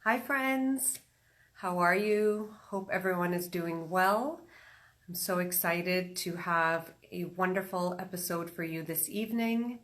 Hi friends, how are you? Hope everyone is doing well. I'm so excited to have a wonderful episode for you this evening.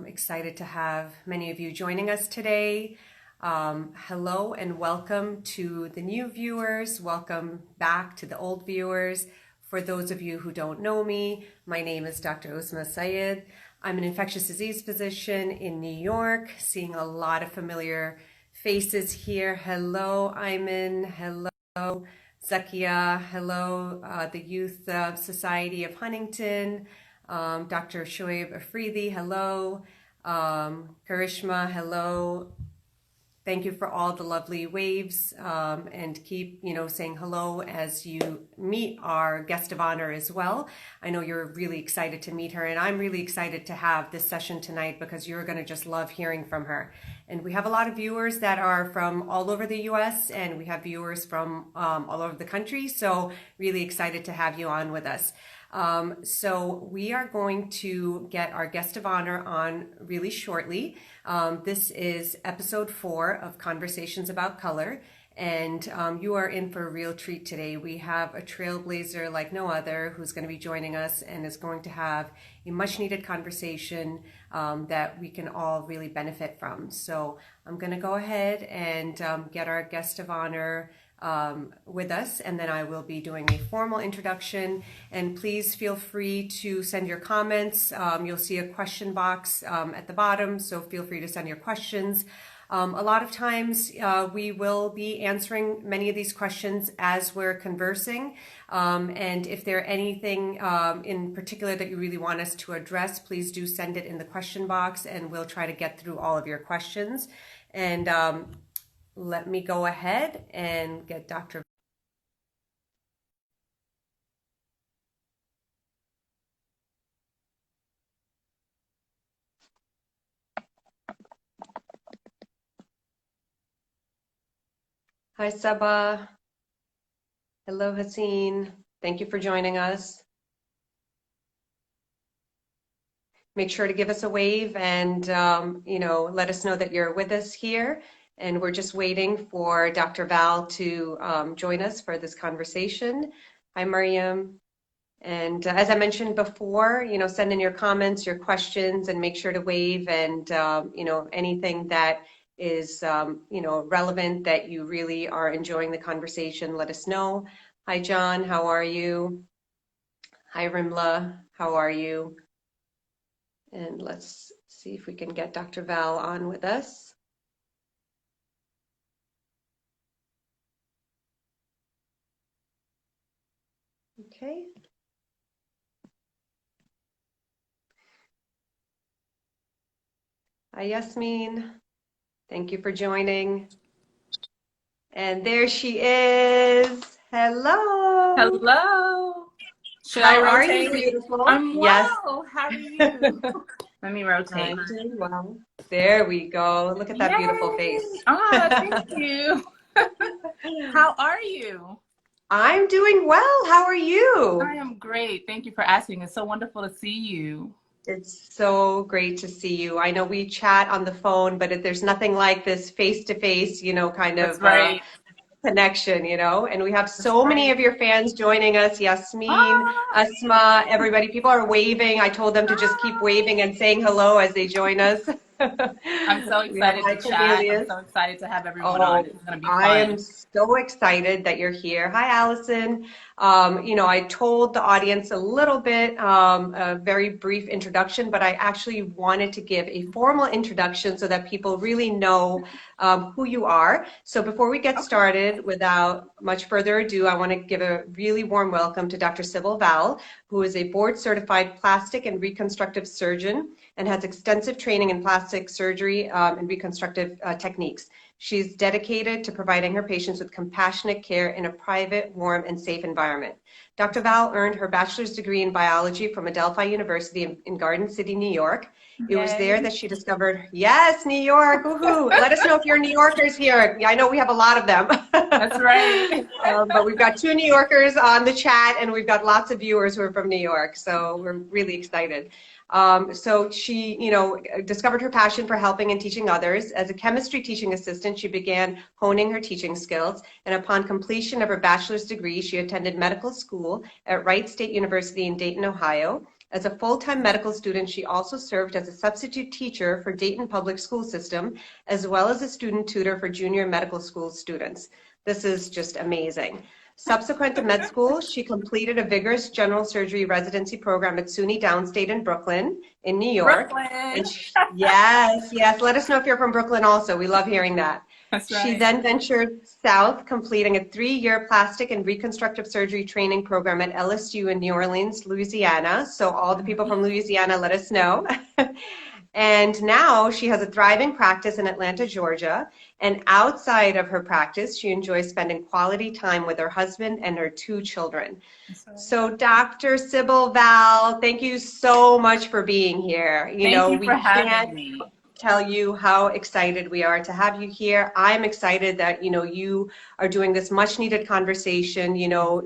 Excited to have many of you joining us today. Hello and welcome to the new viewers. Welcome back to the old viewers. For those of you who don't know me, my name is Dr. Uzma Sayed. I'm an infectious disease physician in New York, seeing a lot of familiar faces here. Hello, Ayman. Hello, Zakia. Hello, the Youth Society of Huntington. Dr. Shoaib Afridi. Hello. Karishma. Hello. Thank you for all the lovely waves, and keep, saying hello as you meet our guest of honor as well. I know you're really excited to meet her, and I'm really excited to have this session tonight because you're going to just love hearing from her. And we have a lot of viewers that are from all over the US, and we have viewers from all over the country. So really excited to have you on with us. So we are going to get our guest of honor on really shortly. This is episode 4 of Conversations About Color, and you are in for a real treat today. We have a trailblazer like no other who's going to be joining us and is going to have a much needed conversation that we can all really benefit from. So I'm going to go ahead and get our guest of honor with us, and then I will be doing a formal introduction. And please feel free to send your comments. You'll see a question box at the bottom, so feel free to send your questions. A lot of times we will be answering many of these questions as we're conversing. And if there are anything in particular that you really want us to address, please do send it in the question box, and we'll try to get through all of your questions. And let me go ahead and get Dr. Hi, Saba. Hello, Haseen. Thank you for joining us. Make sure to give us a wave and, let us know that you're with us here. And we're just waiting for Dr. Val to join us for this conversation. Hi, Mariam. And as I mentioned before, send in your comments, your questions, and make sure to wave. And, anything that is, relevant that you really are enjoying the conversation, let us know. Hi, John. How are you? Hi, Rimla. How are you? And let's see if we can get Dr. Val on with us. Okay. Hi, Yasmin. Thank you for joining. And there she is. Hello. Hello. Should How I are rotate? you, beautiful? I'm well. Yes. How are you? Let me rotate. I'm doing well. There we go. Look at that beautiful face. Oh, thank you. How are you? I'm doing well. How are you? I am great. Thank you for asking. It's so wonderful to see you. It's so great to see you. I know we chat on the phone, but there's nothing like this face-to-face, kind That's of right. connection, and we have so many of your fans joining us. Yasmin, Ah, Asma, everybody. People are waving. I told them to just keep waving and saying hello as they join us. I'm so We have excited Hi to chat. I'm Cornelius. so excited to have everyone on. Oh, It's going to be I am fun. so excited that you're here. Hi, Allison. I told the audience a little bit, a very brief introduction, but I actually wanted to give a formal introduction so that people really know who you are. So before we get started, without much further ado, I want to give a really warm welcome to Dr. Sybile Val, who is a board-certified plastic and reconstructive surgeon and has extensive training in plastic surgery and reconstructive techniques. She's dedicated to providing her patients with compassionate care in a private, warm, and safe environment. Dr. Val earned her bachelor's degree in biology from Adelphi University in Garden City, New York. It was there that she discovered, yes, New York, woohoo. Let us know if you're New Yorkers here. I know we have a lot of them. That's right. But we've got 2 New Yorkers on the chat, and we've got lots of viewers who are from New York, so we're really excited. So she, discovered her passion for helping and teaching others. As a chemistry teaching assistant, she began honing her teaching skills. And upon completion of her bachelor's degree, she attended medical school at Wright State University in Dayton, Ohio. As a full-time medical student, she also served as a substitute teacher for Dayton Public School System, as well as a student tutor for junior medical school students. This is just amazing. Subsequent to med school, she completed a vigorous general surgery residency program at SUNY Downstate in Brooklyn, in New York. Brooklyn. Yes. Let us know if you're from Brooklyn also. We love hearing that. That's right. She then ventured south, completing a 3-year plastic and reconstructive surgery training program at LSU in New Orleans, Louisiana. So all the people from Louisiana, let us know. And now she has a thriving practice in Atlanta, Georgia. And outside of her practice, she enjoys spending quality time with her husband and her 2 children. So Dr. Sybile Val, thank you so much for being here. Thank you for having me. Tell you how excited we are to have you here. I'm excited that you are doing this much needed conversation.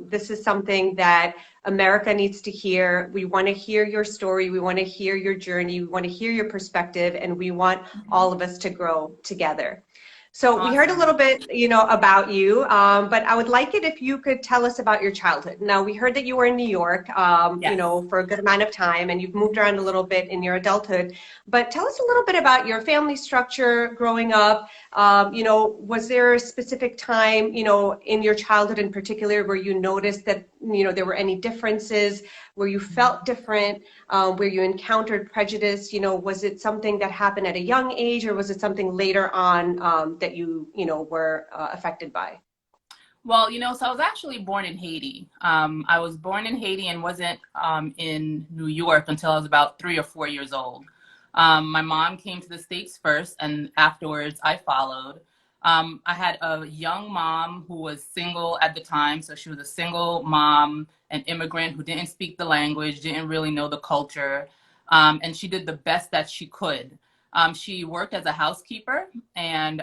This is something that America needs to hear. We want to hear your story. We want to hear your journey. We want to hear your perspective, and we want all of us to grow together. So Awesome. We heard a little bit, about you, but I would like it if you could tell us about your childhood. Now, we heard that you were in New York, Yes. For a good amount of time, and you've moved around a little bit in your adulthood. But tell us a little bit about your family structure growing up. Was there a specific time, in your childhood in particular, where you noticed that, there were any differences, where you felt different, where you encountered prejudice? Was it something that happened at a young age, or was it something later on that you were affected by? Well, so I was actually born in Haiti. I was born in Haiti and wasn't in New York until I was about 3 or 4 years old. My mom came to the States first, and afterwards I followed. I had a young mom who was single at the time. So she was a single mom, an immigrant who didn't speak the language, didn't really know the culture. And she did the best that she could. She worked as a housekeeper. And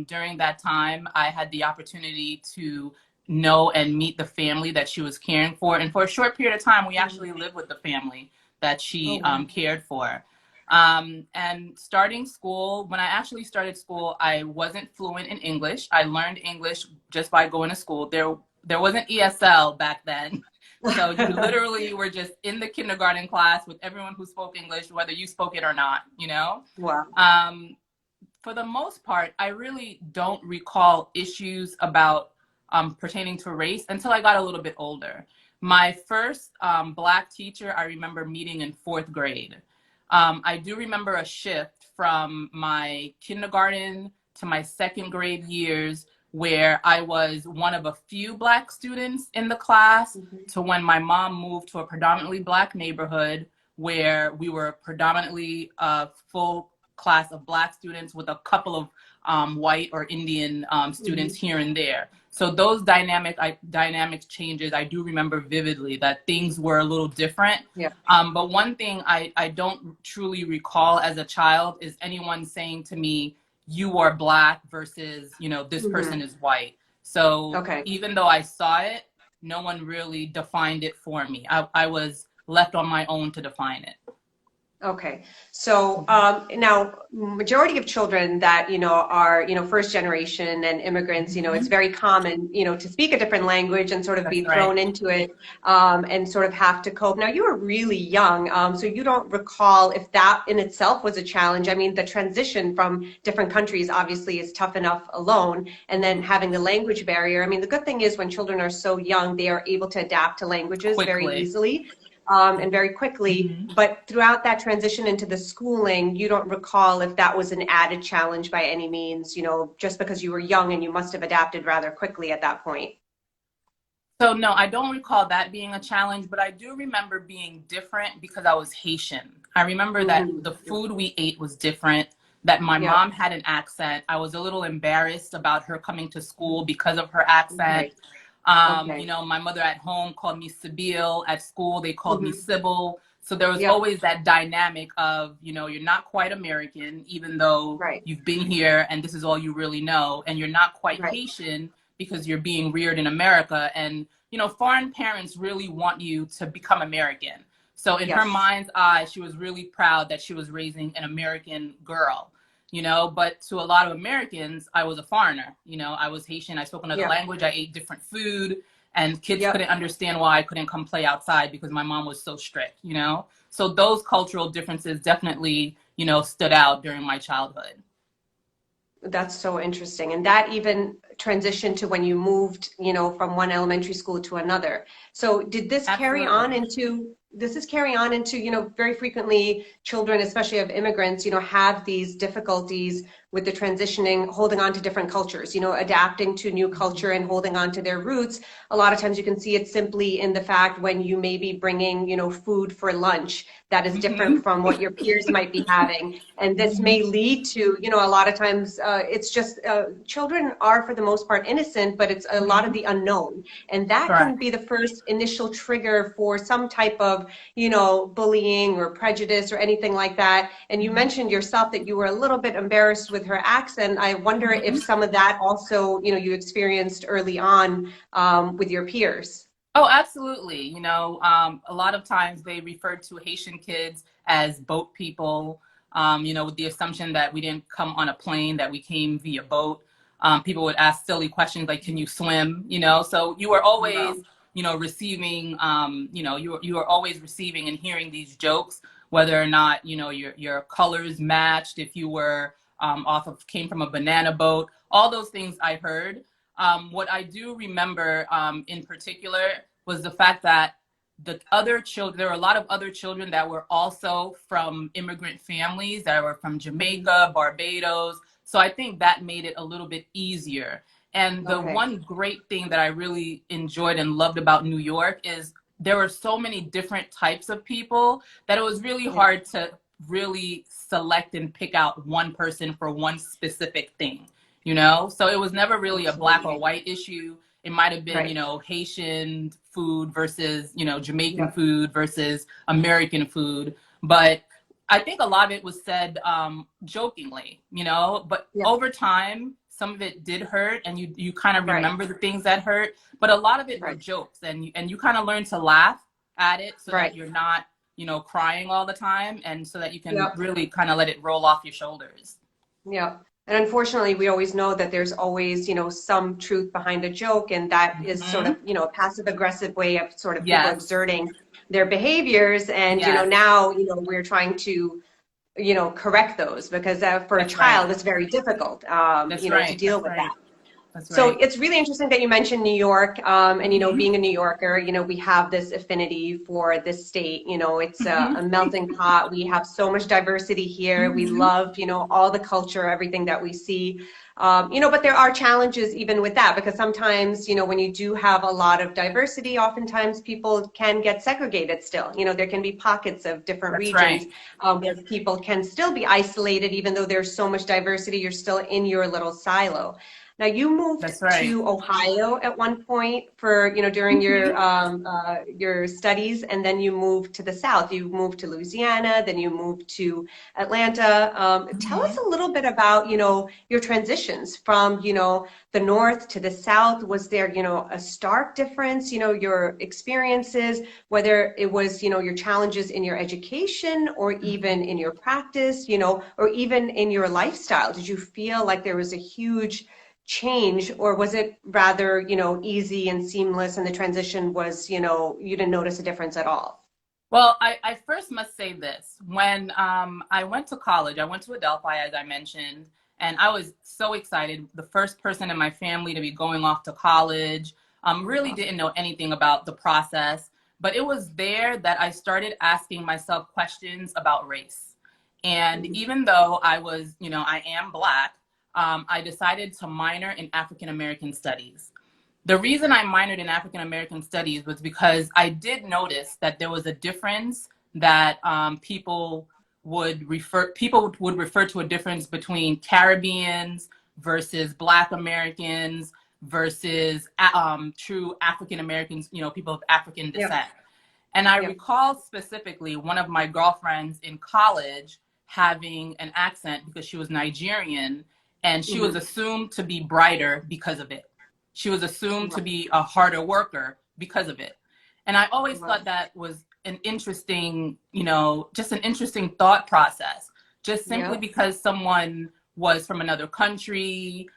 during that time, I had the opportunity to know and meet the family that she was caring for. And for a short period of time, we actually lived with the family that she cared for. And starting school, when I actually started school, I wasn't fluent in English. I learned English just by going to school. There wasn't ESL back then. So you literally were just in the kindergarten class with everyone who spoke English, whether you spoke it or not, Wow. For the most part, I really don't recall issues about pertaining to race until I got a little bit older. My first Black teacher I remember meeting in 4th grade. I do remember a shift from my kindergarten to my 2nd grade years where I was one of a few Black students in the class to when my mom moved to a predominantly Black neighborhood where we were predominantly a full class of Black students with a couple of white or Indian students here and there. So those dynamic changes, I do remember vividly that things were a little different. Yeah. But one thing I don't truly recall as a child is anyone saying to me, you are Black versus, this person is white. So even though I saw it, no one really defined it for me. I was left on my own to define it. Okay. So now majority of children that, are, first generation and immigrants, it's very common, to speak a different language and sort of be thrown into it and sort of have to cope. Now you were really young, so you don't recall if that in itself was a challenge. I mean, the transition from different countries obviously is tough enough alone. And then having the language barrier. I mean, the good thing is when children are so young, they are able to adapt to languages very easily. And very quickly, but throughout that transition into the schooling, you don't recall if that was an added challenge by any means, just because you were young and you must have adapted rather quickly at that point. So no, I don't recall that being a challenge, but I do remember being different because I was Haitian. I remember that the food we ate was different, that my mom had an accent. I was a little embarrassed about her coming to school because of her accent. My mother at home called me Sybile. At school, they called me Sybile. So there was always that dynamic of, you're not quite American, even though you've been here and this is all you really know. And you're not quite Haitian because you're being reared in America. And, foreign parents really want you to become American. So in her Yes. mind's eye, she was really proud that she was raising an American girl, you know, but to a lot of Americans, I was a foreigner. You know, I was Haitian. I spoke another Yeah. language. I ate different food, and kids Yep. couldn't understand why I couldn't come play outside because my mom was so strict, you know? So those cultural differences definitely, you know, stood out during my childhood. That's so interesting. And that even transitioned to when you moved, from one elementary school to another. So did this carry on Absolutely. into, very frequently children, especially of immigrants, have these difficulties with the transitioning, holding on to different cultures, adapting to new culture and holding on to their roots. A lot of times you can see it simply in the fact when you may be bringing, food for lunch that is different Mm-hmm. from what your peers might be having. And this may lead to, a lot of times it's just children are for the most part innocent, but it's a lot of Mm-hmm. the unknown. And that can Correct. be the first initial trigger for some type of, bullying or prejudice or anything like that. And you mentioned yourself that you were a little bit embarrassed with her accent. I wonder if Mm-hmm. some of that also, you experienced early on with your peers. Oh, absolutely. You know, a lot of times they referred to Haitian kids as boat people, you know, with the assumption that we didn't come on a plane, that we came via boat. People would ask silly questions like, can you swim? You know, so you were always, Wow. you know, receiving, you were always receiving and hearing these jokes, whether or not, you know, your colors matched, if you were came from a banana boat, all those things I heard. What I do remember in particular was the fact that the other children, there were a lot of other children that were also from immigrant families that were from Jamaica, Barbados. So I think that made it a little bit easier. And the Okay. one great thing that I really enjoyed and loved about New York is there were so many different types of people that it was really Yeah. hard to really select and pick out one person for one specific thing, you know? So it was never really a black or Absolutely. white issue. It might have been, you Right. know, Haitian food versus, you know, Jamaican Yeah. food versus American food. But I think a lot of it was said jokingly, you know, but Yeah. over time, some of it did hurt, and you kind of Right. remember the things that hurt, but a lot of it were Right. jokes, and you kind of learn to laugh at it so that Right. you're not, you know, crying all the time, and so that you can Yeah. really kind of let it roll off your shoulders. Yeah. And unfortunately, we always know that there's always, some truth behind a joke, and that is sort Hmm. of, a passive aggressive way of sort of people Yes. exerting their behaviors. And, Yes. now, we're trying to, correct those because for a That's right. child, it's very difficult, That's to right. deal That's with that. right. That's So right. it's really interesting that you mentioned New York, and Hmm. being a New Yorker, we have this affinity for this state. It's a Hmm. melting pot. We have so much diversity here. We Hmm. love, all the culture, everything that we see. But there are challenges even with that because sometimes, when you do have a lot of diversity, oftentimes people can get segregated still. There can be pockets of different That's regions right. where people can still be isolated, even though there's so much diversity. You're still in your little silo. Now, you moved That's right. to Ohio at one point for, during Hmm. your studies, and then you moved to the South. You moved to Louisiana, then you moved to Atlanta. Tell us Hmm. a little bit about, your transitions from, the North to the South. Was there, a stark difference, your experiences, whether it was, your challenges in your education or even in your practice, or even in your lifestyle? Did you feel like there was a huge change, or was it rather, easy and seamless and the transition was, you didn't notice a difference at all? Well, I first must say this. When I went to college, I went to Adelphi, as I mentioned, and I was so excited. The first person in my family to be going off to college. Really Awesome. didn't know anything about the process, but it was there that I started asking myself questions about race. And Mhm. even though I was, you know, I am Black, I decided to minor in African American studies. The reason I minored in African American studies was because I did notice that there was a difference that people would refer to a difference between Caribbeans versus Black Americans versus true African Americans, you know, people of African Yep. descent. And I Yep. recall specifically one of my girlfriends in college having an accent because she was Nigerian, and she was Hmm. assumed to be brighter because of it. She was assumed to Wow. be a harder worker because of it. And I always Wow. thought that was an interesting, just an interesting thought process. Just simply because someone was from another country,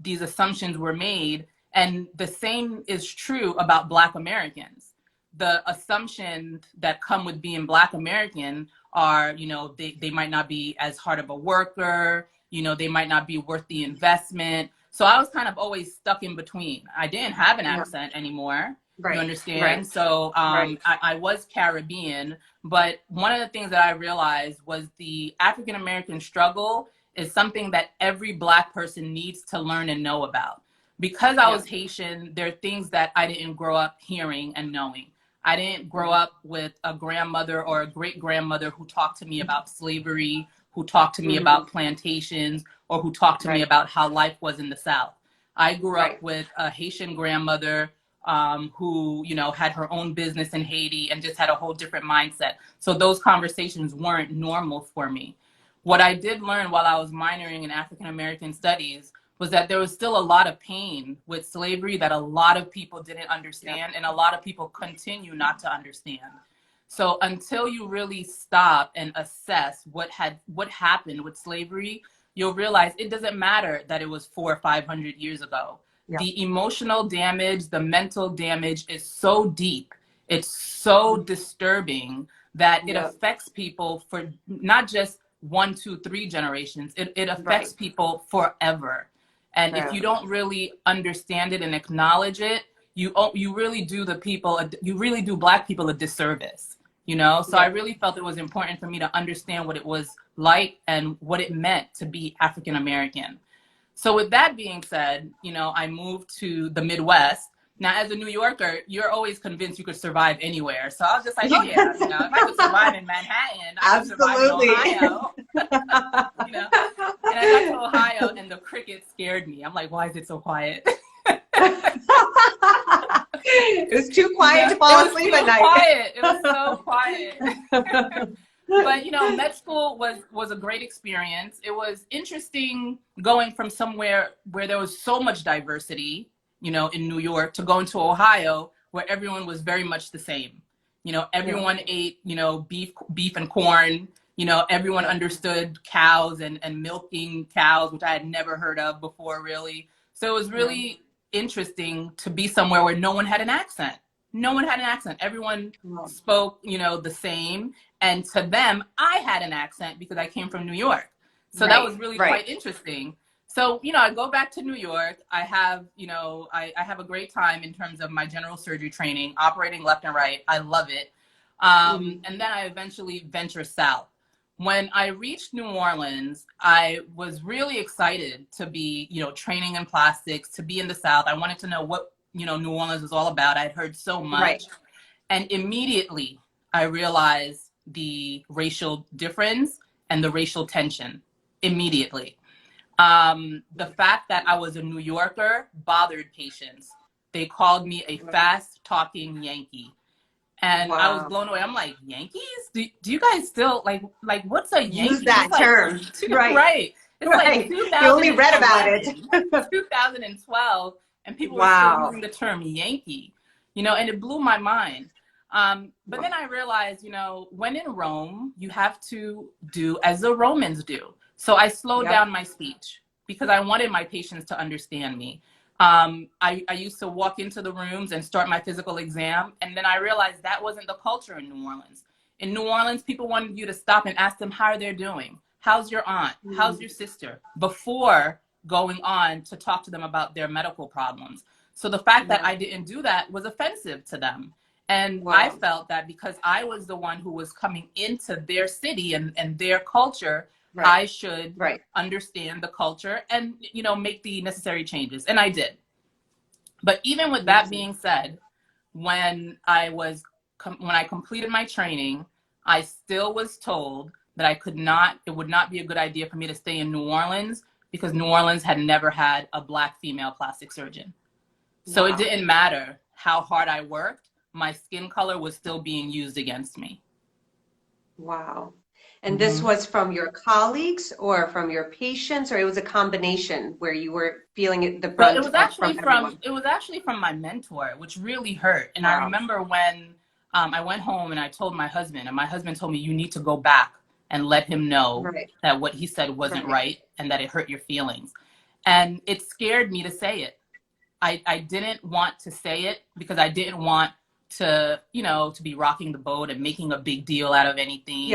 these assumptions were made. And the same is true about Black Americans. The assumptions that come with being Black American are, they might not be as hard of a worker, they might not be worth the investment. So I was kind of always stuck in between. I didn't have an accent anymore. Right. You understand? Right. So I was Caribbean, but one of the things that I realized was the African American struggle is something that every Black person needs to learn and know about. Because I was Haitian, there are things that I didn't grow up hearing and knowing. I didn't grow up with a grandmother or a great grandmother who talked to me about slavery, who talked to me about plantations, or who talked to me about how life was in the South. I grew up with a Haitian grandmother who, had her own business in Haiti and just had a whole different mindset. So those conversations weren't normal for me. What I did learn while I was minoring in African American studies was that there was still a lot of pain with slavery that a lot of people didn't understand, and a lot of people continue not to understand. So until you really stop and assess what happened with slavery, you'll realize it doesn't matter that it was 400 or 500 years ago. The emotional damage, the mental damage is so deep. It's so disturbing that it affects people for not just 1, 2, 3 generations. It affects people forever. And if you don't really understand it and acknowledge it, you really do Black people a disservice, So I really felt it was important for me to understand what it was like and what it meant to be African American. So with that being said, I moved to the Midwest. Now, as a New Yorker, you're always convinced you could survive anywhere. So I was just like, oh yeah, if I could survive in Manhattan, I could survive in Ohio. And I got to Ohio and the crickets scared me. I'm like, why is it so quiet? It was too quiet to fall asleep at night. It was so quiet. But med school was a great experience. It was interesting going from somewhere where there was so much diversity, in New York, to going to Ohio, where everyone was very much the same. Everyone ate, beef and corn. Everyone understood cows and milking cows, which I had never heard of before, really. So it was really interesting to be somewhere where no one had an accent. No one had an accent. Everyone spoke, the same. And to them, I had an accent because I came from New York. So that was really quite interesting. So, I go back to New York. I have, I have a great time in terms of my general surgery training, operating left and right. I love it. And then I eventually venture south. When I reached New Orleans, I was really excited to be, training in plastics, to be in the South. I wanted to know what, New Orleans was all about. I'd heard so much. And immediately I realized the racial difference and the racial tension immediately. The fact that I was a New Yorker bothered patients. They called me a fast talking Yankee. And I was blown away. I'm like, Yankees? Do you guys still like what's a Yankee? Use that term. Right. It's like 2000. You only read about it. 2012, and people were still using the term Yankee, and it blew my mind. But then I realized, when in Rome, you have to do as the Romans do. So I slowed down my speech because I wanted my patients to understand me. I used to walk into the rooms and start my physical exam. And then I realized that wasn't the culture in New Orleans. In New Orleans, people wanted you to stop and ask them how they're doing. How's your aunt? How's your sister? Before going on to talk to them about their medical problems. So the fact that I didn't do that was offensive to them. And I felt that because I was the one who was coming into their city and their culture, I should understand the culture and, make the necessary changes. And I did. But even with that being said, when I completed my training, I still was told that it would not be a good idea for me to stay in New Orleans because New Orleans had never had a Black female plastic surgeon. So it didn't matter how hard I worked, my skin color was still being used against me. Wow. And this was from your colleagues or from your patients, or it was a combination where you were feeling it, the brunt? It was actually from my mentor, which really hurt. And I remember when I went home and I told my husband, and my husband told me, you need to go back and let him know Right. that what he said wasn't right and that it hurt your feelings. And it scared me to say it. I didn't want to say it because I didn't want to, to be rocking the boat and making a big deal out of anything,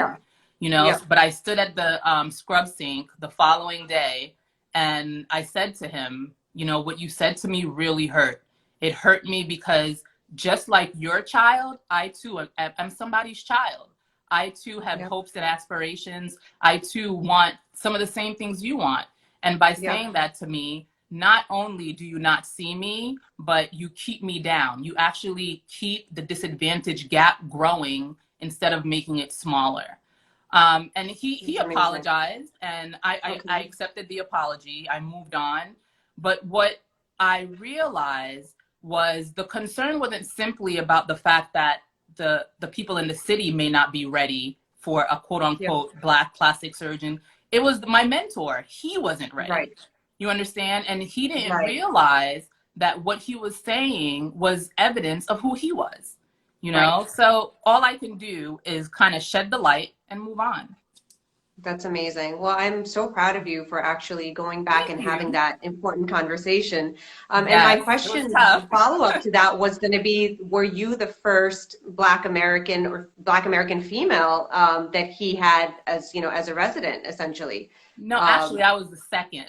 but I stood at the scrub sink the following day and I said to him, what you said to me really hurt. It hurt me because just like your child, I too am somebody's child. I too have hopes and aspirations. I too want some of the same things you want. And by saying that to me, not only do you not see me, but you keep me down. You actually keep the disadvantage gap growing instead of making it smaller. And he apologized, and I accepted the apology. I moved on. But what I realized was the concern wasn't simply about the fact that the people in the city may not be ready for a quote unquote Black plastic surgeon. It was my mentor. He wasn't ready. Right. You understand? And he didn't realize that what he was saying was evidence of who he was, So all I can do is kind of shed the light and move on. That's amazing. Well, I'm so proud of you for actually going back and having that important conversation. And my question, follow up to that was going to be, were you the first Black American or Black American female that he had as a resident, essentially? No, actually, I was the second.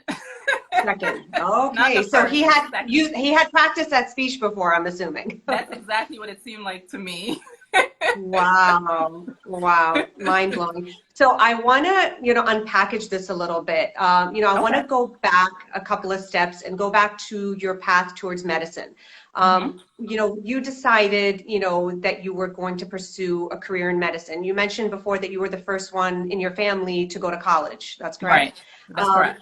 Second. Okay. So he had practiced that speech before, I'm assuming. That's exactly what it seemed like to me. Wow. Mind blowing. So I want to, unpackage this a little bit. I want to go back a couple of steps and go back to your path towards medicine. You decided, that you were going to pursue a career in medicine. You mentioned before that you were the first one in your family to go to college. That's correct. Right. That's correct.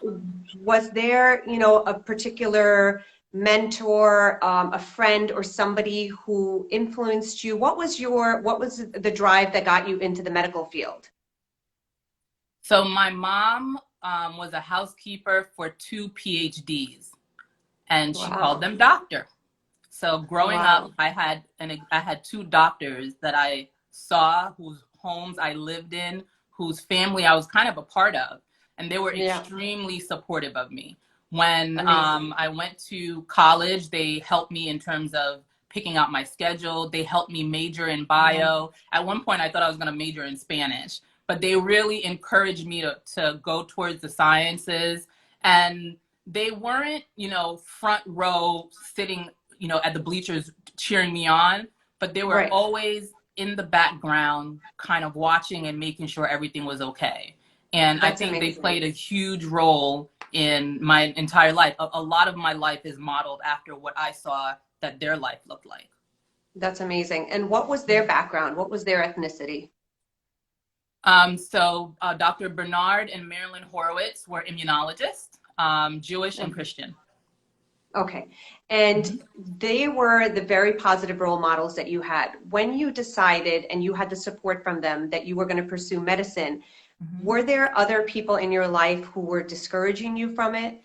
Was there, a particular mentor, a friend, or somebody who influenced you? What was the drive that got you into the medical field? So my mom was a housekeeper for 2 PhDs, and she called them doctor. So growing up, I had 2 doctors that I saw, whose homes I lived in, whose family I was kind of a part of, and they were extremely supportive of me. When I went to college, they helped me in terms of picking out my schedule. They helped me major in bio. At one point, I thought I was going to major in Spanish, but they really encouraged me to go towards the sciences. And they weren't, front row sitting, at the bleachers cheering me on, but they were always in the background, kind of watching and making sure everything was okay. And I think they played a huge role in my entire life. A lot of my life is modeled after what I saw that their life looked like. That's amazing. And what was their background? What was their ethnicity? So Dr. Bernard and Marilyn Horowitz were immunologists, Jewish and Christian. Okay. And they were the very positive role models that you had. When you decided and you had the support from them that you were going to pursue medicine, were there other people in your life who were discouraging you from it?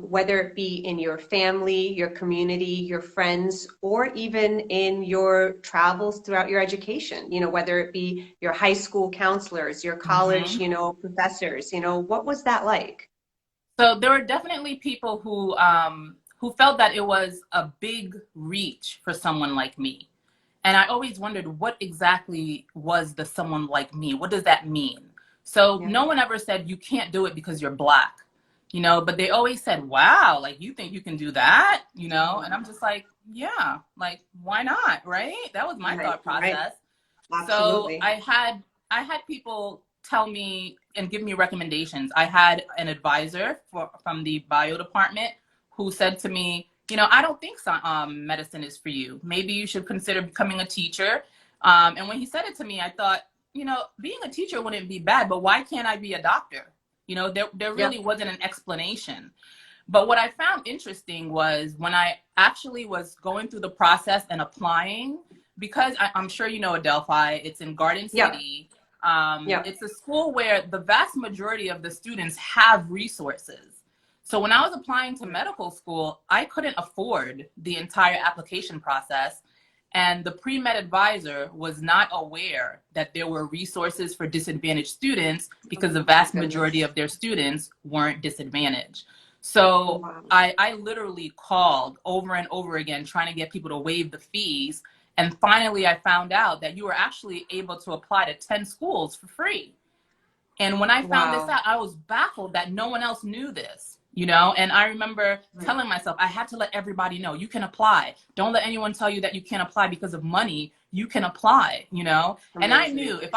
Whether it be in your family, your community, your friends, or even in your travels throughout your education, whether it be your high school counselors, your college, professors, what was that like? So there were definitely people who felt that it was a big reach for someone like me. And I always wondered, what exactly was the someone like me? What does that mean? So no one ever said you can't do it because you're Black, but they always said, wow, like, you think you can do that, and I'm just like, yeah, like, why not? Right. That was my thought process. Absolutely. So I had people tell me and give me recommendations. I had an advisor from the bio department who said to me, I don't think medicine is for you. Maybe you should consider becoming a teacher. And when he said it to me, I thought, being a teacher wouldn't be bad, but why can't I be a doctor? There really wasn't an explanation. But what I found interesting was when I actually was going through the process and applying, because I'm sure Adelphi, it's in Garden City. It's a school where the vast majority of the students have resources. So when I was applying to medical school, I couldn't afford the entire application process. And the pre-med advisor was not aware that there were resources for disadvantaged students because the vast majority of their students weren't disadvantaged. So Wow. I literally called over and over again trying to get people to waive the fees. And finally, I found out that you were actually able to apply to 10 schools for free. And when I found this out, I was baffled that no one else knew this, you know? And I remember telling myself, I had to let everybody know, you can apply. Don't let anyone tell you that you can't apply because of money. You can apply, you know? Amazing. And I knew if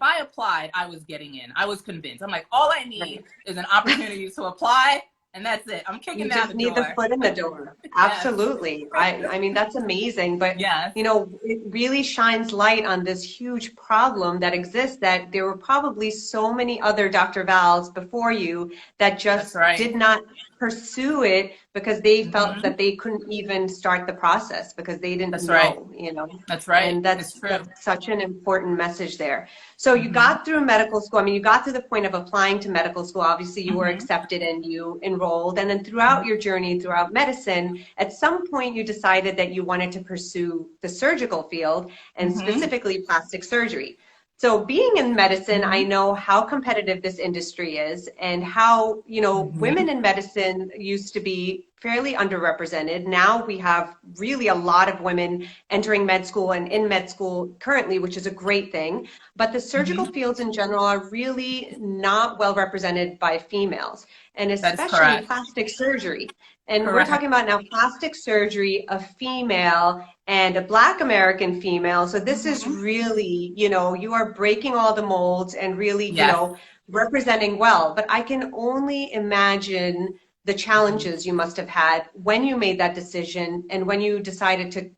I applied, I was getting in. I was convinced. I'm like, all I need is an opportunity to apply. And that's it. I'm kicking down the door. You just need the foot in the door. Absolutely. I mean, that's amazing. But, you know, it really shines light on this huge problem that exists, that there were probably so many other Dr. Vals before you that just did not pursue it because they felt that they couldn't even start the process because they didn't know, you know. That's right. And that's such an important message there. So you got through medical school. I mean, you got to the point of applying to medical school. Obviously, you were accepted and you enrolled. And then throughout your journey, throughout medicine, at some point you decided that you wanted to pursue the surgical field and specifically plastic surgery. So being in medicine, I know how competitive this industry is and how, you know, women in medicine used to be fairly underrepresented. Now we have really a lot of women entering med school and in med school currently, which is a great thing. But the surgical fields in general are really not well represented by females, and especially plastic surgery. And we're talking about now plastic surgery, a female and a Black American female. So this is really, you know, you are breaking all the molds and really, you know, representing well. But I can only imagine the challenges you must have had when you made that decision and when you decided to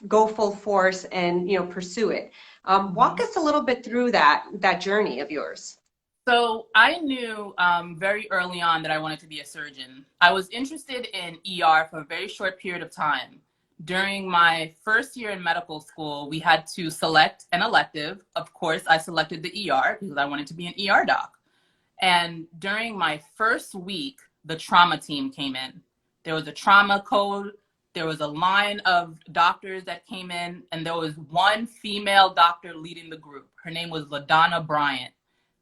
go full force and, you know, pursue it. Walk us a little bit through that journey of yours. So I knew very early on that I wanted to be a surgeon. I was interested in ER for a very short period of time. During my first year in medical school, we had to select an elective. Of course, I selected the ER because I wanted to be an ER doc. And during my first week, the trauma team came in. There was a trauma code. There was a line of doctors that came in, and there was one female doctor leading the group. Her name was LaDonna Bryant.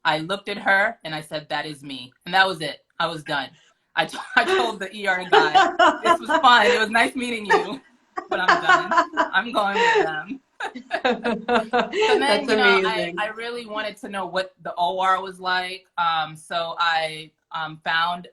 I looked at her and I said, that is me. And that was it. I was done. I told the ER guy, this was fun. It was nice meeting you, but I'm done. I'm going with them. So then, you know, I really wanted to know what the OR was like. So I found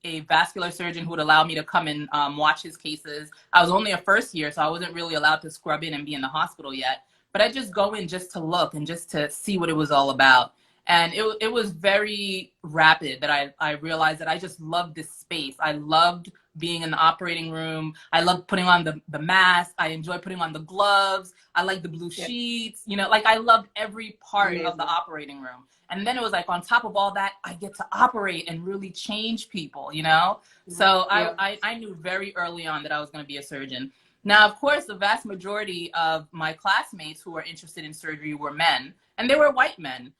a vascular surgeon who would allow me to come and watch his cases. I was only a first year, so I wasn't really allowed to scrub in and be in the hospital yet. But I just go in just to look and just to see what it was all about. And it was very rapid that I realized that I just loved this space. I loved being in the operating room. I loved putting on the mask. I enjoyed putting on the gloves. I like the blue sheets, you know, like I loved every part of the operating room. And then it was like, on top of all that, I get to operate and really change people, you know? So I knew very early on that I was going to be a surgeon. Now, of course, the vast majority of my classmates who were interested in surgery were men, and they were white men.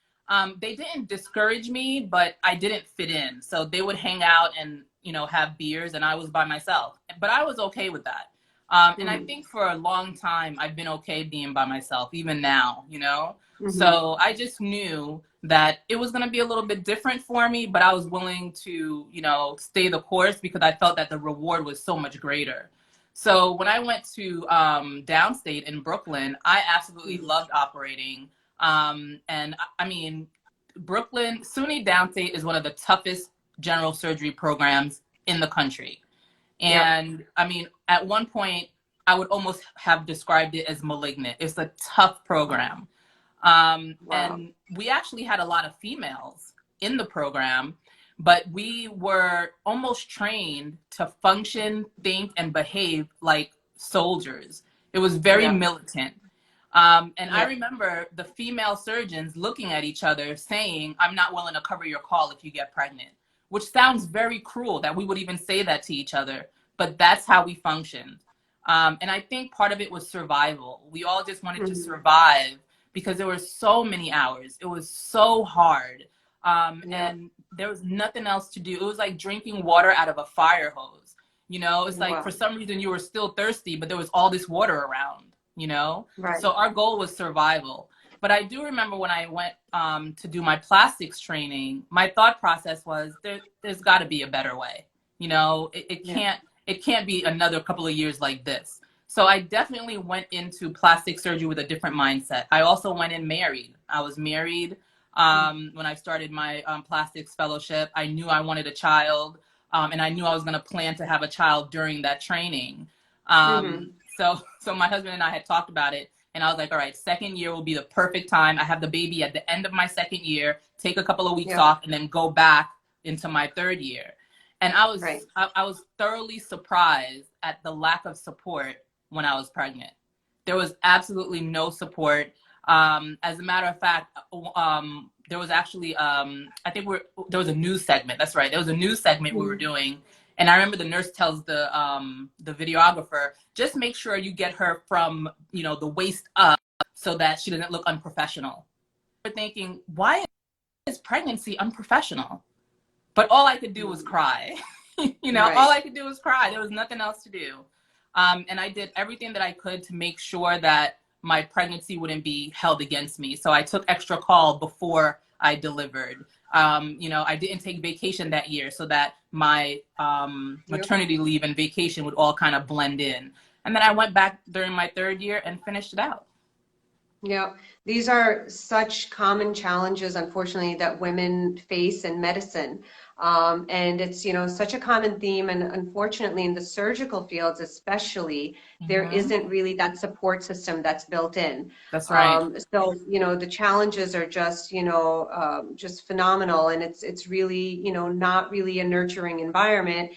They didn't discourage me, but I didn't fit in. So they would hang out and, you know, have beers, and I was by myself. But I was okay with that. And I think for a long time, I've been okay being by myself, even now, you know? So I just knew that it was going to be a little bit different for me, but I was willing to, you know, stay the course because I felt that the reward was so much greater. So when I went to downstate in Brooklyn, I absolutely loved operating. And I mean, Brooklyn, SUNY Downstate is one of the toughest general surgery programs in the country. And I mean, at one point, I would almost have described it as malignant. It's a tough program. And we actually had a lot of females in the program, but we were almost trained to function, think, and behave like soldiers. It was very militant. And I remember the female surgeons looking at each other saying, I'm not willing to cover your call if you get pregnant, which sounds very cruel that we would even say that to each other, but that's how we functioned. And I think part of it was survival. We all just wanted to survive because there were so many hours. It was so hard. And there was nothing else to do. It was like drinking water out of a fire hose. You know, it's like for some reason you were still thirsty, but there was all this water around. you know? Right. So our goal was survival. But I do remember when I went to do my plastics training, my thought process was there's got to be a better way. You know, it can't be another couple of years like this. So I definitely went into plastic surgery with a different mindset. I also went in married. I was married when I started my plastics fellowship. I knew I wanted a child, and I knew I was going to plan to have a child during that training. So my husband and I had talked about it, and I was like, all right, second year will be the perfect time. I have the baby at the end of my second year, take a couple of weeks off, and then go back into my third year. And I was thoroughly surprised at the lack of support when I was pregnant. There was absolutely no support. As a matter of fact, there was actually, there was a news segment. That's right. There was a news segment we were doing. And I remember the nurse tells the videographer, just make sure you get her from, you know, the waist up so that she doesn't look unprofessional. We're thinking, why is pregnancy unprofessional? But all I could do was cry. You know, all I could do was cry. There was nothing else to do. And I did everything that I could to make sure that my pregnancy wouldn't be held against me. So I took extra call before I delivered. You know, I didn't take vacation that year so that my maternity leave and vacation would all kind of blend in. And then I went back during my third year and finished it out. Yeah, these are such common challenges, unfortunately, that women face in medicine. And it's, you know, such a common theme. And unfortunately, in the surgical fields, especially, there isn't really that support system that's built in. That's right. So, you know, the challenges are just, you know, just phenomenal. And it's really, you know, not really a nurturing environment.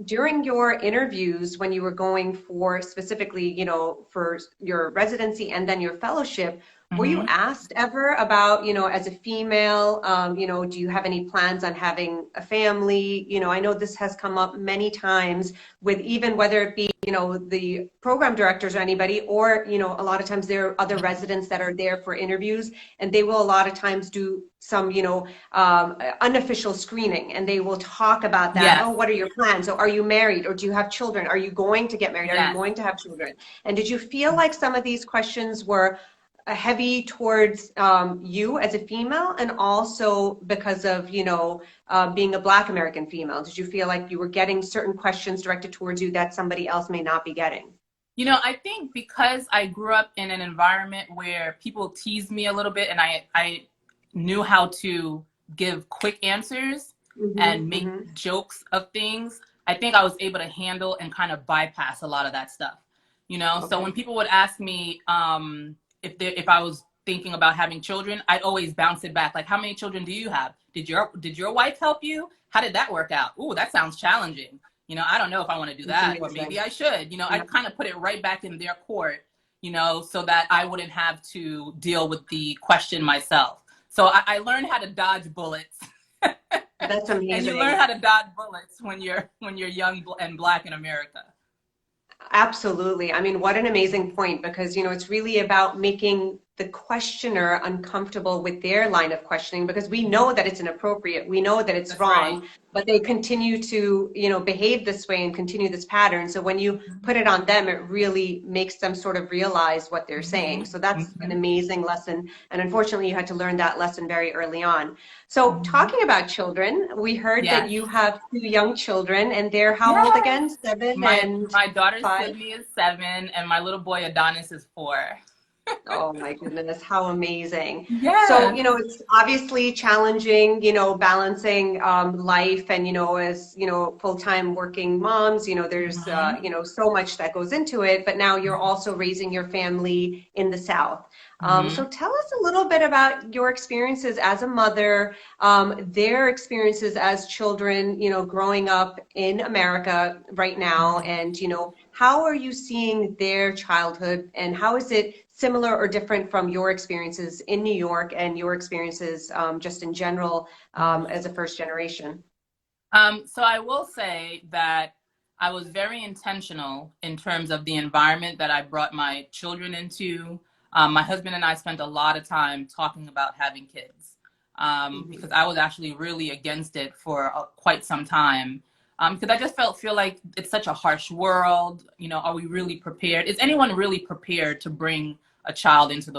During your interviews, when you were going for specifically, you know, for your residency and then your fellowship, were you asked ever about, you know, as a female, you know, do you have any plans on having a family? You know, I know this has come up many times with even whether it be, you know, the program directors or anybody, or, you know, a lot of times there are other residents that are there for interviews, and they will a lot of times do some, you know, unofficial screening, and they will talk about that. Yes. Oh, what are your plans? Or are you married? Or do you have children? Are you going to get married? Are you going to have children? And did you feel like some of these questions were heavy towards you as a female, and also because of, you know, being a Black American female? Did you feel like you were getting certain questions directed towards you that somebody else may not be getting? You know, I think because I grew up in an environment where people teased me a little bit, and I knew how to give quick answers and make jokes of things, I think I was able to handle and kind of bypass a lot of that stuff. You know, so when people would ask me, if I was thinking about having children, I'd always bounce it back. Like, how many children do you have? Did your wife help you? How did that work out? Ooh, that sounds challenging. You know, I don't know if I want to do that, or maybe I should. You know, I'd kind of put it right back in their court, you know, so that I wouldn't have to deal with the question myself. So I learned how to dodge bullets. That's amazing. And you learn how to dodge bullets when you're young and Black in America. Absolutely. I mean, what an amazing point, because, you know, it's really about making the questioner uncomfortable with their line of questioning, because we know that it's inappropriate. We know that it's wrong, but they continue to, you know, behave this way and continue this pattern. So when you put it on them, it really makes them sort of realize what they're saying. So that's an amazing lesson. And unfortunately, you had to learn that lesson very early on. So talking about children, we heard that you have 2 young children, and they're how old again? 7 and my daughter 5? Sydney is 7, and my little boy Adonis is 4. Oh my goodness, how amazing. Yeah. So, you know, it's obviously challenging, you know, balancing life and, you know, as, you know, full-time working moms, you know, there's, you know, so much that goes into it, but now you're also raising your family in the South. So tell us a little bit about your experiences as a mother, their experiences as children, you know, growing up in America right now, and, you know, how are you seeing their childhood, and how is it similar or different from your experiences in New York and your experiences just in general as a first generation? So I will say that I was very intentional in terms of the environment that I brought my children into. My husband and I spent a lot of time talking about having kids because I was actually really against it for quite some time. Because I just feel like it's such a harsh world. You know, are we really prepared? Is anyone really prepared to bring a child into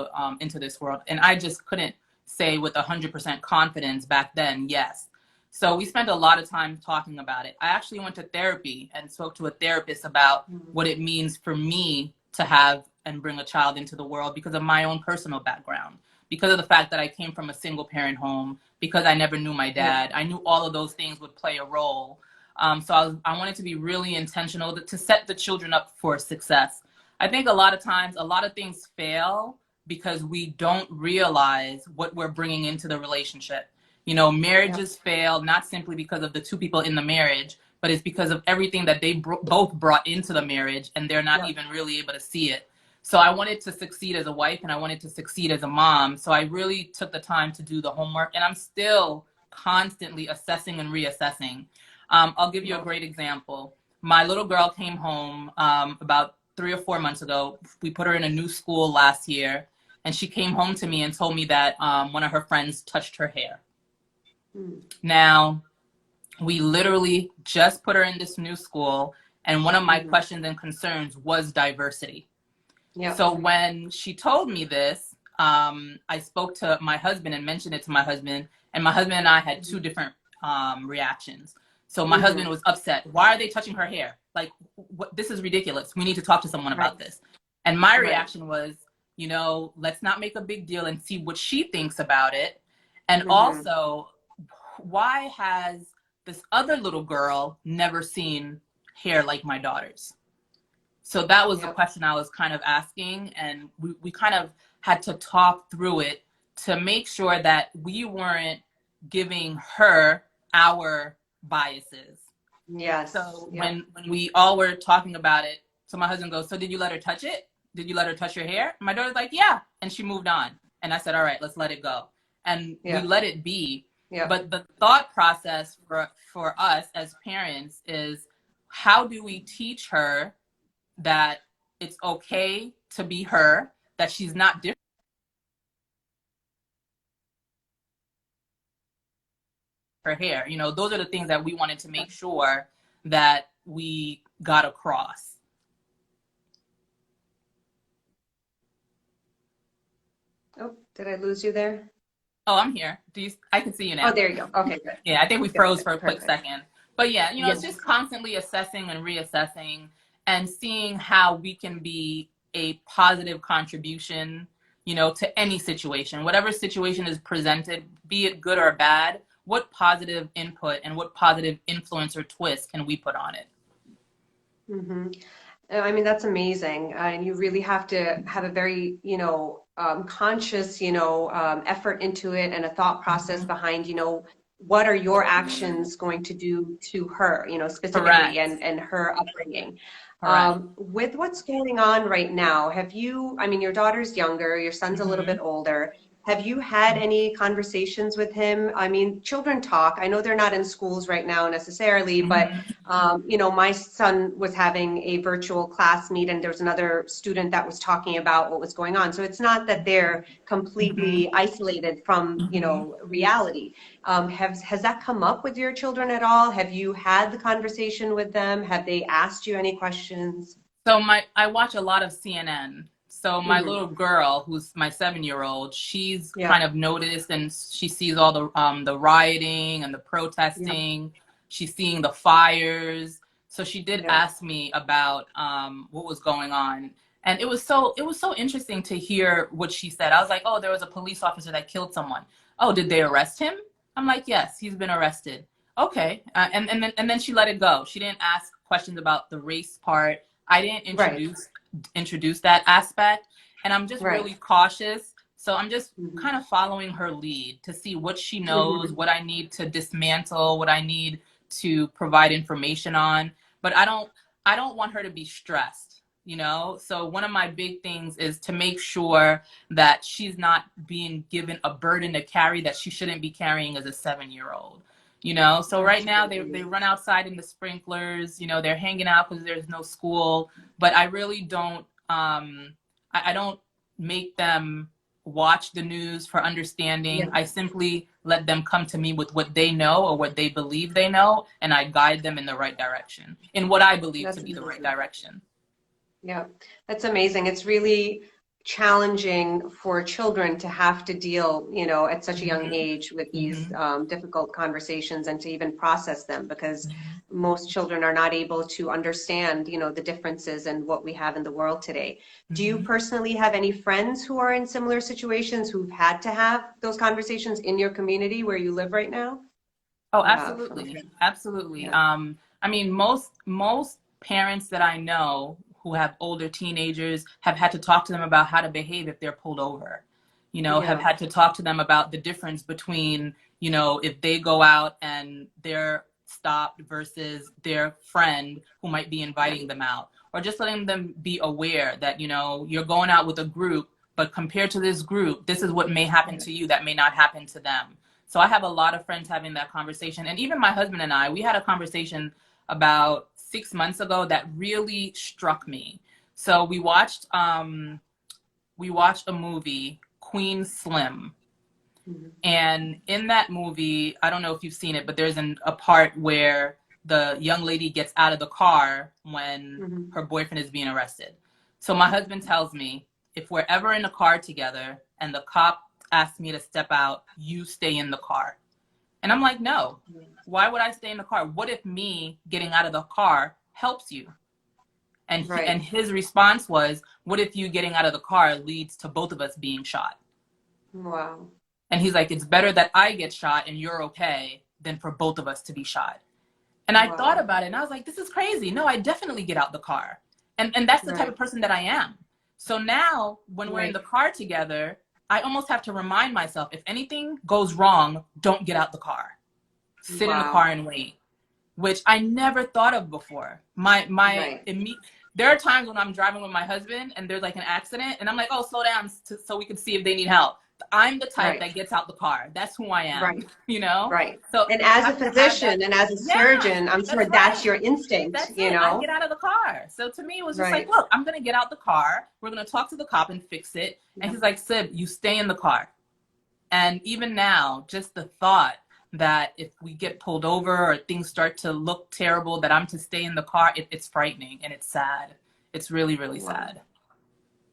this world? And I just couldn't say with 100% confidence back then, yes. So we spent a lot of time talking about it. I actually went to therapy and spoke to a therapist about what it means for me to have and bring a child into the world because of my own personal background, because of the fact that I came from a single parent home, because I never knew my dad. I knew all of those things would play a role. So I wanted to be really intentional to set the children up for success. I think a lot of times, a lot of things fail because we don't realize what we're bringing into the relationship. You know, marriages fail not simply because of the two people in the marriage, but it's because of everything that they both brought into the marriage, and they're not even really able to see it. So I wanted to succeed as a wife, and I wanted to succeed as a mom. So I really took the time to do the homework, and I'm still constantly assessing and reassessing. I'll give you a great example. My little girl came home about 3 or 4 months ago. We put her in a new school last year, and she came home to me and told me that one of her friends touched her hair. Now, we literally just put her in this new school, and one of my questions and concerns was diversity. So when she told me this, I spoke to my husband and mentioned it to my husband, and my husband and I had two different reactions. So my husband was upset. Why are they touching her hair? Like, this is ridiculous. We need to talk to someone about this. And my reaction was, you know, let's not make a big deal and see what she thinks about it. And also, why has this other little girl never seen hair like my daughter's? So that was the question I was kind of asking. And we kind of had to talk through it to make sure that we weren't giving her our biases. So when we all were talking about it, so my husband goes, so did you let her touch it? Did you let her touch your hair? My daughter's like, yeah. And she moved on. And I said, all right, let's let it go. And we let it be. But the thought process for us as parents is, how do we teach her that it's okay to be her, that she's not different? Her hair, you know, those are the things that we wanted to make sure that we got across. Oh, did I lose you there? Oh, I'm here. I can see you now. Oh, there you go. Okay, good. Yeah, I think we froze for a quick Perfect. second. But yeah, you know, it's just constantly assessing and reassessing and seeing how we can be a positive contribution, you know, to any situation. Whatever situation is presented, be it good or bad, what positive input and what positive influence or twist can we put on it? I mean, that's amazing. And you really have to have a very, you know, conscious, you know, effort into it, and a thought process behind, you know, what are your actions going to do to her, you know, specifically, and her upbringing. With what's going on right now, have you, I mean, your daughter's younger, your son's a little bit older. Have you had any conversations with him? I mean, children talk. I know they're not in schools right now necessarily, but, you know, my son was having a virtual class meet, and there was another student that was talking about what was going on. So it's not that they're completely isolated from, you know, reality. Has that come up with your children at all? Have you had the conversation with them? Have they asked you any questions? So I watch a lot of CNN. So my little girl, who's my 7-year-old, she's kind of noticed, and she sees all the rioting and the protesting. She's seeing the fires. So she did ask me about what was going on. And it was so interesting to hear what she said. I was like, oh, there was a police officer that killed someone. Oh, did they arrest him? I'm like, yes, he's been arrested. Okay. And then she let it go. She didn't ask questions about the race part. I didn't introduce that aspect, and I'm just really cautious. So I'm just kind of following her lead to see what she knows, what I need to dismantle, what I need to provide information on. But I don't want her to be stressed, you know? So one of my big things is to make sure that she's not being given a burden to carry that she shouldn't be carrying as a 7-year-old. You know, so right now they run outside in the sprinklers, you know, they're hanging out because there's no school, but I really don't, I don't make them watch the news for understanding. Yeah. I simply let them come to me with what they know or what they believe they know, and I guide them in the right direction, in what I believe to That's be the right amazing. direction. Yeah, that's amazing. It's really challenging for children to have to deal, at such a young Mm-hmm. age with these Mm-hmm. difficult conversations and to even process them because most children are not able to understand, the differences and what we have in the world today. Do you Mm-hmm. personally have any friends who are in similar situations who've had to have those conversations in your community where you live right now? Oh, You have. absolutely. Okay. Absolutely. Yeah. I mean, most parents that I know who have older teenagers have had to talk to them about how to behave if they're pulled over. Have Yeah. had to talk to them about the difference between, if they go out and they're stopped versus their friend who might be inviting them out, or just letting them be aware that, you're going out with a group, but compared to this group, this is what may happen to you that may not happen to them. So I have a lot of friends having that conversation. And even my husband and I, we had a conversation about 6 months ago that really struck me. So we watched a movie, Queen Slim. Mhm. And in that movie, I don't know if you've seen it, but there's a part where the young lady gets out of the car when Mhm. her boyfriend is being arrested. So my husband tells me, if we're ever in a car together and the cop asks me to step out, you stay in the car. And I'm like, no, why would I stay in the car? What if me getting out of the car helps you? And Right. his response was, what if you getting out of the car leads to both of us being shot? Wow. And he's like, it's better that I get shot and you're okay than for both of us to be shot. And I thought Wow. about it and I was like, this is crazy. No, I definitely get out the car. And that's the type Right. of person that I am. So now when we're in Right. the car together, I almost have to remind myself, if anything goes wrong, don't get out the car. Sit in the car Wow. and wait, which I never thought of before. Right. There are times when I'm driving with my husband and there's like an accident and I'm like, oh, slow down so we can see if they need help. I'm the type Right. that gets out the car. That's who I am, Right. you know? Right. So And you as a have to have that. physician and as a Yeah, surgeon, I'm sure that's that's right. your instinct, That's it. I get out of the car. So to me, it was just like, Right. look, I'm going to get out the car. We're going to talk to the cop and fix it. And Yeah. he's like, Sib, you stay in the car. And even now, just the thought that if we get pulled over or things start to look terrible, that I'm to stay in the car, it's frightening and it's sad. It's really, really Wow. sad.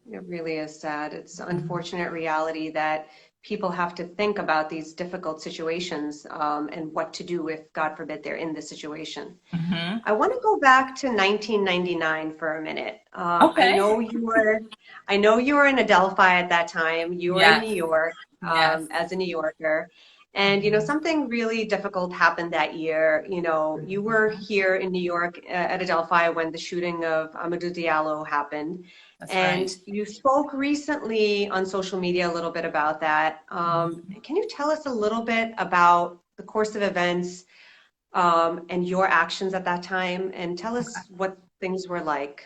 It really is sad. It's an unfortunate reality that people have to think about these difficult situations and what to do if, God forbid, they're in this situation. Mm-hmm. I want to go back to 1999 for a minute. Okay. I know you were in Adelphi at that time. You were in Yes. New York Yes. as a New Yorker. And, something really difficult happened that year. You were here in New York at Adelphi when the shooting of Amadou Diallo happened. That's And right. you spoke recently on social media a little bit about that. Can you tell us a little bit about the course of events and your actions at that time? And tell us what things were like.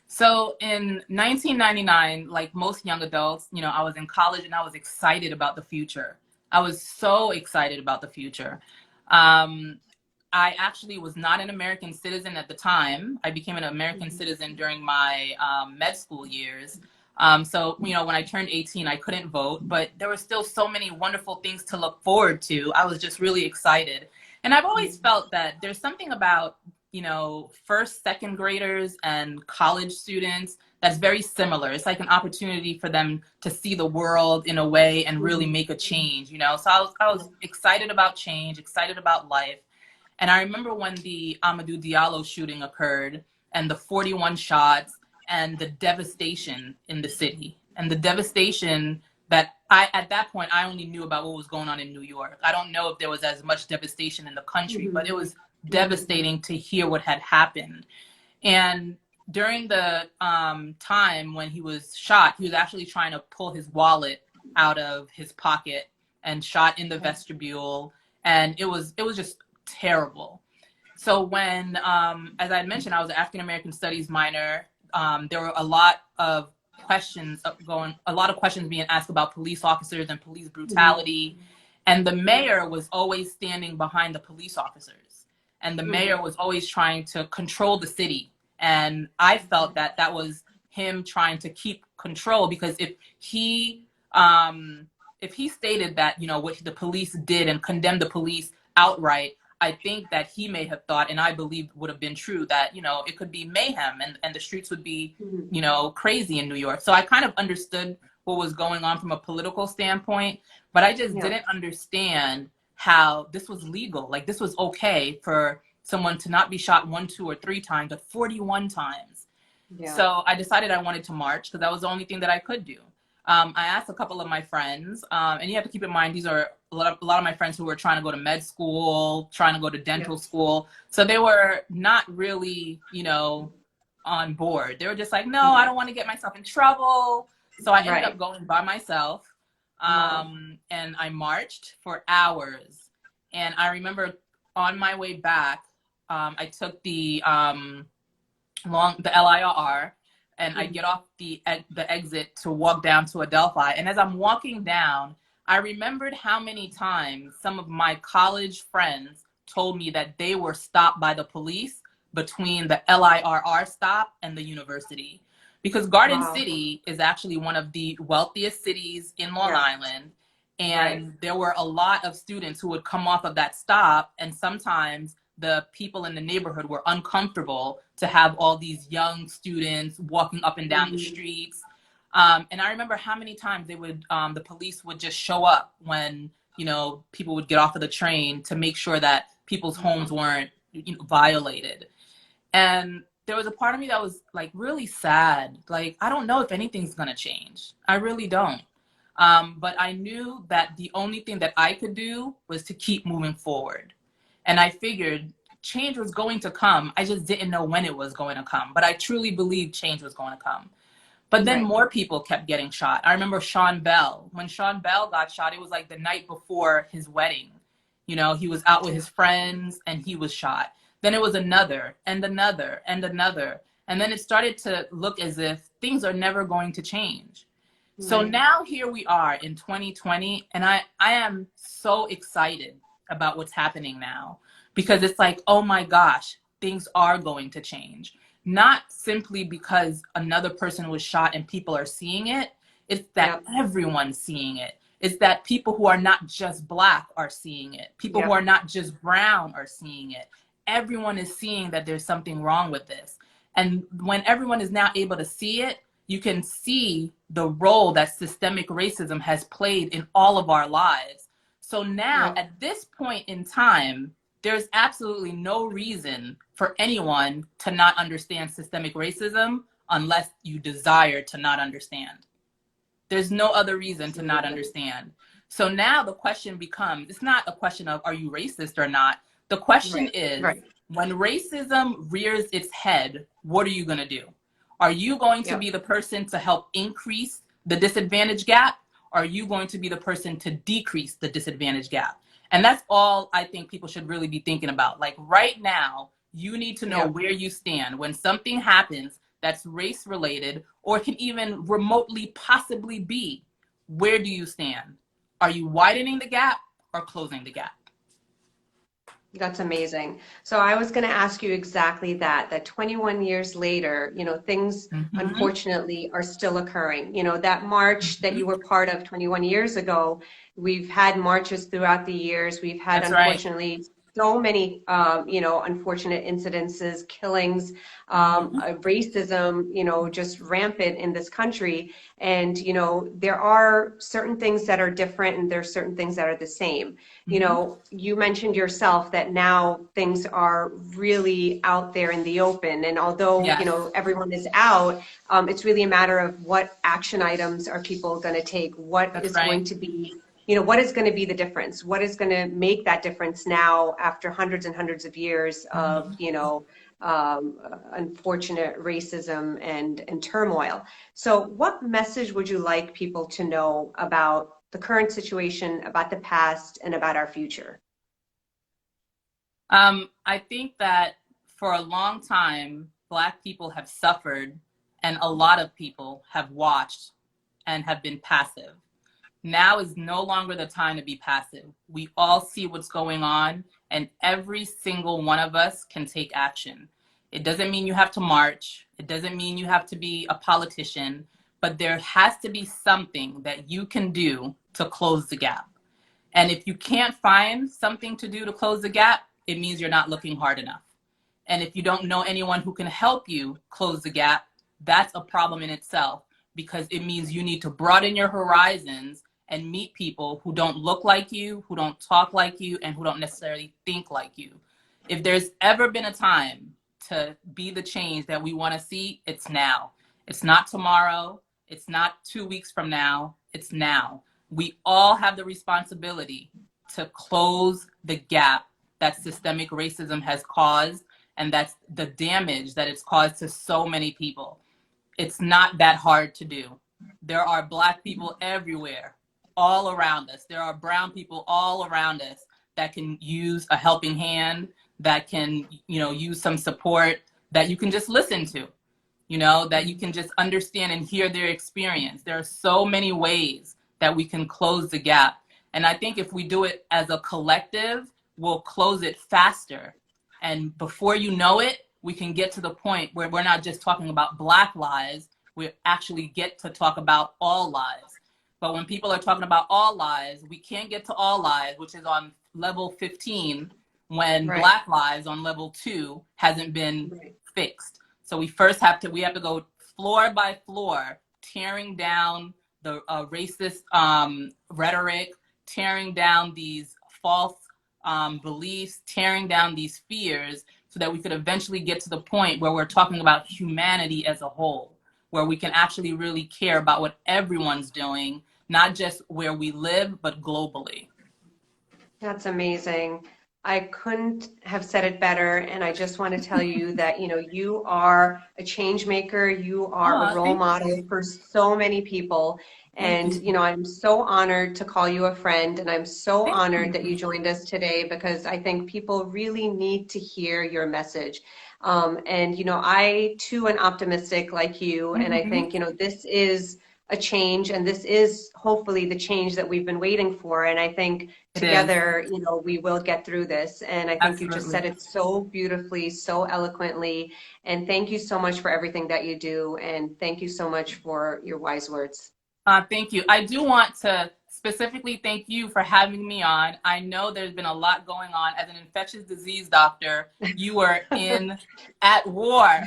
So in 1999, like most young adults, I was in college and I was excited about the future. I was so excited about the future. I actually was not an American citizen at the time. I became an American citizen during my med school years. So, when I turned 18, I couldn't vote, but there were still so many wonderful things to look forward to. I was just really excited. And I've always felt that there's something about, first, second graders and college students that's very similar. It's like an opportunity for them to see the world in a way and really make a change, So I was excited about change, excited about life. And I remember when the Amadou Diallo shooting occurred and the 41 shots and the devastation in the city and the devastation that at that point, I only knew about what was going on in New York. I don't know if there was as much devastation in the country, but it was devastating to hear what had happened. And during the time when he was shot, he was actually trying to pull his wallet out of his pocket and shot in the vestibule. And it was just terrible. So when, as I had mentioned, I was an African American Studies minor. There were a lot of questions being asked about police officers and police brutality. And the mayor was always standing behind the police officers. And the mayor was always trying to control the city. And I felt that was him trying to keep control, because if he if he stated that, what the police did and condemned the police outright, I think that he may have thought, and I believe would have been true, that, it could be mayhem and the streets would be, crazy in New York. So I kind of understood what was going on from a political standpoint, but I just didn't understand how this was legal. Like, this was okay for someone to not be shot 1, 2, or 3 times, but 41 times. Yeah. So I decided I wanted to march because that was the only thing that I could do. I asked a couple of my friends, and you have to keep in mind, these are a lot of my friends who were trying to go to med school, trying to go to dental school. So they were not really, on board. They were just like, no, I don't want to get myself in trouble. So I ended up going by myself, and I marched for hours. And I remember on my way back, I took the LIRR, and I get off the exit to walk down to Adelphi. And as I'm walking down, I remembered how many times some of my college friends told me that they were stopped by the police between the LIRR stop and the university. Because Garden City is actually one of the wealthiest cities in Long Island. And there were a lot of students who would come off of that stop, and sometimes the people in the neighborhood were uncomfortable to have all these young students walking up and down the streets. And I remember how many times they would, the police would just show up when, people would get off of the train to make sure that people's homes weren't violated. And there was a part of me that was like really sad. Like, I don't know if anything's gonna change. I really don't. But I knew that the only thing that I could do was to keep moving forward. And I figured change was going to come. I just didn't know when it was going to come. But I truly believed change was going to come. But then more people kept getting shot. I remember Sean Bell. When Sean Bell got shot, it was like the night before his wedding. He was out with his friends and he was shot. Then it was another and another and another. And then it started to look as if things are never going to change. So now here we are in 2020, and I am so excited about what's happening now, because it's like, oh my gosh, things are going to change. Not simply because another person was shot and people are seeing it. It's that everyone's seeing it. It's that people who are not just Black are seeing it. People who are not just brown are seeing it. Everyone is seeing that there's something wrong with this. And when everyone is now able to see it, you can see the role that systemic racism has played in all of our lives. So now, at this point in time, there's absolutely no reason for anyone to not understand systemic racism unless you desire to not understand. There's no other reason to not understand. So now the question becomes, it's not a question of, are you racist or not? The question is, when racism rears its head, what are you going to do? Are you going to be the person to help increase the disadvantage gap? Or are you going to be the person to decrease the disadvantage gap? And that's all I think people should really be thinking about. Like, right now, you need to know where you stand. When something happens that's race related, or can even remotely possibly be, where do you stand? Are you widening the gap or closing the gap? That's amazing. So I was going to ask you exactly that 21 years later, things unfortunately are still occurring. That march that you were part of 21 years ago, we've had marches throughout the years. We've had, unfortunately, so many, unfortunate incidences, killings, racism, just rampant in this country. And, there are certain things that are different and there's certain things that are the same. You mentioned yourself that now things are really out there in the open. And although, everyone is out, it's really a matter of what action items are people going to take? What is going to be what is going to be the difference? What is going to make that difference now after hundreds and hundreds of years of, unfortunate racism and turmoil? So what message would you like people to know about the current situation, about the past, and about our future? I think that for a long time, Black people have suffered, and a lot of people have watched and have been passive. Now is no longer the time to be passive. We all see what's going on, and every single one of us can take action. It doesn't mean you have to march. It doesn't mean you have to be a politician, but there has to be something that you can do to close the gap. And if you can't find something to do to close the gap, it means you're not looking hard enough. And if you don't know anyone who can help you close the gap, that's a problem in itself, because it means you need to broaden your horizons and meet people who don't look like you, who don't talk like you, and who don't necessarily think like you. If there's ever been a time to be the change that we want to see, it's now. It's not tomorrow. It's not 2 weeks from now. It's now. We all have the responsibility to close the gap that systemic racism has caused, and that's the damage that it's caused to so many people. It's not that hard to do. There are Black people everywhere, all around us. There are brown people all around us that can use a helping hand, that can, use some support, that you can just listen to, that you can just understand and hear their experience. There are so many ways that we can close the gap. And I think if we do it as a collective, we'll close it faster. And before you know it, we can get to the point where we're not just talking about Black lives, we actually get to talk about all lives. But when people are talking about all lives, we can't get to all lives, which is on level 15, when Black lives on level 2 hasn't been fixed. So we have to go floor by floor, tearing down the racist rhetoric, tearing down these false beliefs, tearing down these fears, so that we could eventually get to the point where we're talking about humanity as a whole, where we can actually really care about what everyone's doing, not just where we live, but globally. That's amazing. I couldn't have said it better. And I just want to tell you that, you are a change maker. You are a role model for so many people. And, I'm so honored to call you a friend. And I'm so honored that you joined us today, because I think people really need to hear your message. I too am optimistic like you. And I think, this is a change, and this is hopefully the change that we've been waiting for. And I think together, we will get through this. And I think you just said it so beautifully, so eloquently. And thank you so much for everything that you do. And thank you so much for your wise words. Thank you. I do want to specifically thank you for having me on. I know there's been a lot going on. As an infectious disease doctor, you were at war.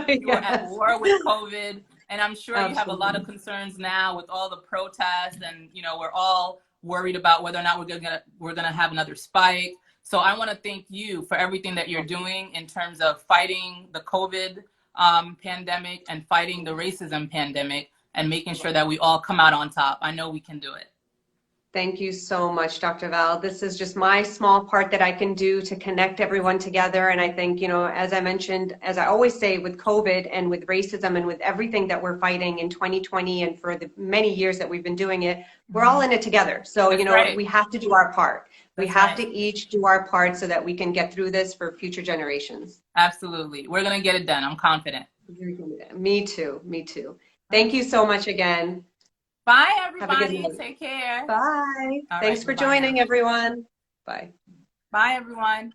You were at war with COVID. And I'm sure you have a lot of concerns now with all the protests, and we're all worried about whether or not we're gonna have another spike. So I want to thank you for everything that you're doing in terms of fighting the COVID pandemic and fighting the racism pandemic, and making sure that we all come out on top. I know we can do it. Thank you so much, Dr. Val. This is just my small part that I can do to connect everyone together. And I think, as I mentioned, as I always say, with COVID and with racism and with everything that we're fighting in 2020 and for the many years that we've been doing it, we're all in it together. So, we have to do our part. We have to each do our part so that we can get through this for future generations. Absolutely. We're going to get it done. I'm confident. Me too. Me too. Thank you so much again. Bye, everybody. Take care. Bye. Thanks for joining, everyone. Bye. Bye, everyone.